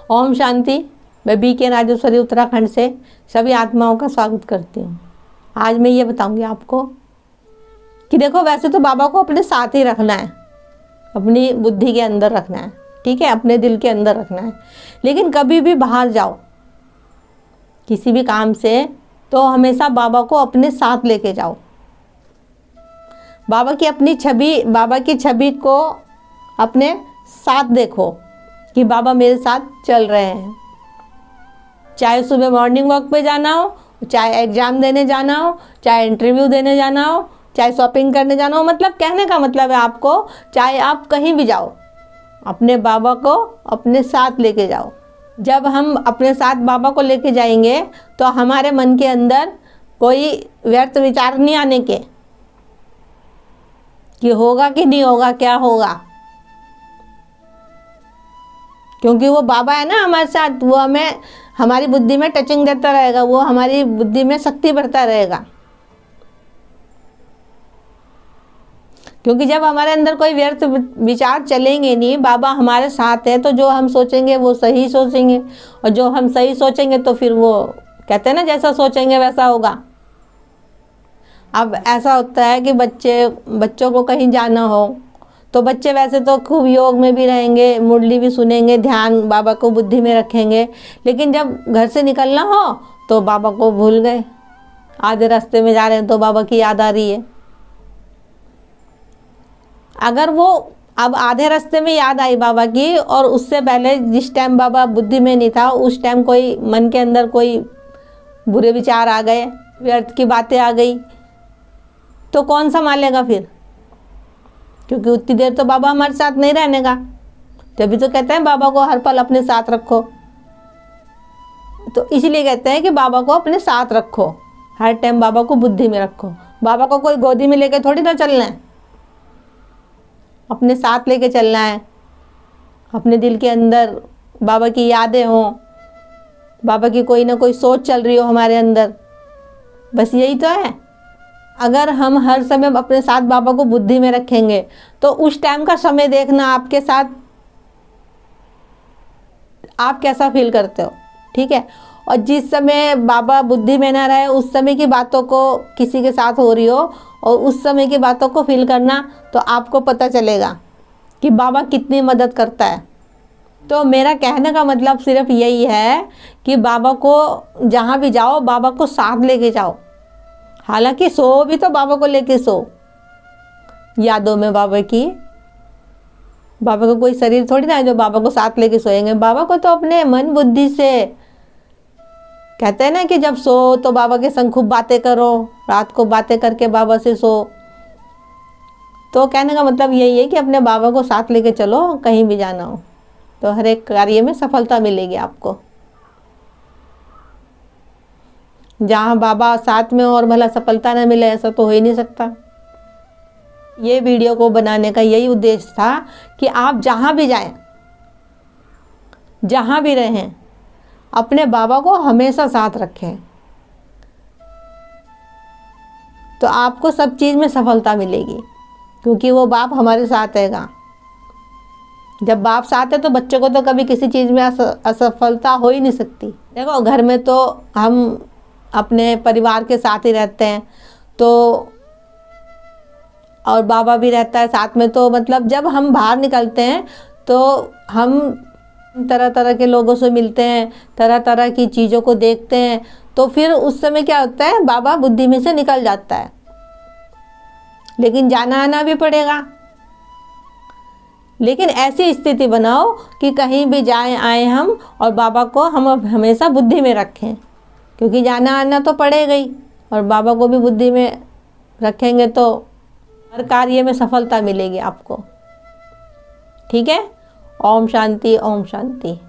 ओम शांति। मैं बीके राजेश्वरी उत्तराखंड से सभी आत्माओं का स्वागत करती हूँ। आज मैं ये बताऊंगी आपको कि देखो, वैसे तो बाबा को अपने साथ ही रखना है, अपनी बुद्धि के अंदर रखना है, ठीक है, अपने दिल के अंदर रखना है। लेकिन कभी भी बाहर जाओ किसी भी काम से, तो हमेशा बाबा को अपने साथ लेके जाओ। बाबा की छवि को अपने साथ देखो कि बाबा मेरे साथ चल रहे हैं। चाहे सुबह मॉर्निंग वॉक पे जाना हो, चाहे एग्ज़ाम देने जाना हो, चाहे इंटरव्यू देने जाना हो, चाहे शॉपिंग करने जाना हो, मतलब कहने का मतलब है आपको, चाहे आप कहीं भी जाओ, अपने बाबा को अपने साथ लेके जाओ। जब हम अपने साथ बाबा को लेके जाएंगे तो हमारे मन के अंदर कोई व्यर्थ विचार नहीं आने के कि होगा कि नहीं होगा, क्या होगा, क्योंकि वो बाबा है ना हमारे साथ। वो हमें हमारी बुद्धि में टचिंग देता रहेगा, वो हमारी बुद्धि में शक्ति बढ़ता रहेगा। क्योंकि जब हमारे अंदर कोई व्यर्थ विचार चलेंगे नहीं, बाबा हमारे साथ है, तो जो हम सोचेंगे वो सही सोचेंगे, और जो हम सही सोचेंगे तो फिर वो कहते हैं ना, जैसा सोचेंगे वैसा होगा। अब ऐसा होता है कि बच्चों को कहीं जाना हो तो बच्चे वैसे तो खूब योग में भी रहेंगे, मुरली भी सुनेंगे, ध्यान बाबा को बुद्धि में रखेंगे, लेकिन जब घर से निकलना हो तो बाबा को भूल गए। आधे रास्ते में जा रहे हैं तो बाबा की याद आ रही है। अगर वो अब आधे रास्ते में याद आई बाबा की, और उससे पहले जिस टाइम बाबा बुद्धि में नहीं था, उस टाइम कोई मन के अंदर कोई बुरे विचार आ गए, व्यर्थ की बातें आ गई, तो कौन संभालेगा फिर? क्योंकि उतनी देर तो बाबा हमारे साथ नहीं रहने का। तभी तो कहते हैं बाबा को हर पल अपने साथ रखो। तो इसलिए कहते हैं कि बाबा को अपने साथ रखो, हर टाइम बाबा को बुद्धि में रखो। बाबा को कोई गोदी में लेके थोड़ी ना चलना है, अपने साथ लेके चलना है। अपने दिल के अंदर बाबा की यादें हों, बाबा की कोई ना कोई सोच चल रही हो हमारे अंदर, बस यही तो है। अगर हम हर समय अपने साथ बाबा को बुद्धि में रखेंगे तो उस टाइम का समय देखना आपके साथ, आप कैसा फील करते हो, ठीक है। और जिस समय बाबा बुद्धि में ना रहे, उस समय की बातों को किसी के साथ हो रही हो, और उस समय की बातों को फील करना, तो आपको पता चलेगा कि बाबा कितनी मदद करता है। तो मेरा कहने का मतलब सिर्फ यही है कि बाबा को जहाँ भी जाओ, बाबा को साथ लेके जाओ। हालांकि सो भी तो बाबा को लेके सो, यादों में बाबा की। बाबा का कोई शरीर थोड़ी ना है जो बाबा को साथ लेके सोएंगे। बाबा को तो अपने मन बुद्धि से, कहते हैं ना कि जब सो तो बाबा के संग खूब बातें करो, रात को बातें करके बाबा से सो। तो कहने का मतलब यही है कि अपने बाबा को साथ लेके चलो, कहीं भी जाना हो तो हर एक कार्य में सफलता मिलेगी आपको। जहाँ बाबा साथ में और भला सफलता न मिले, ऐसा तो हो ही नहीं सकता। ये वीडियो को बनाने का यही उद्देश्य था कि आप जहाँ भी जाएं, जहाँ भी रहें, अपने बाबा को हमेशा साथ रखें, तो आपको सब चीज़ में सफलता मिलेगी, क्योंकि वो बाप हमारे साथ हैगा। जब बाप साथ है तो बच्चों को तो कभी किसी चीज़ में असफलता हो ही नहीं सकती। देखो, घर में तो हम अपने परिवार के साथ ही रहते हैं, तो और बाबा भी रहता है साथ में, तो मतलब जब हम बाहर निकलते हैं तो हम तरह तरह के लोगों से मिलते हैं, तरह तरह की चीज़ों को देखते हैं, तो फिर उस समय क्या होता है, बाबा बुद्धि में से निकल जाता है। लेकिन जाना आना भी पड़ेगा। लेकिन ऐसी स्थिति बनाओ कि कहीं भी जाएं आए हम, और बाबा को हम हमेशा बुद्धि में रखें, क्योंकि जाना आना तो पड़ेगा ही, और बाबा को भी बुद्धि में रखेंगे तो हर कार्य में सफलता मिलेगी आपको, ठीक है। ओम शांति, ओम शांति।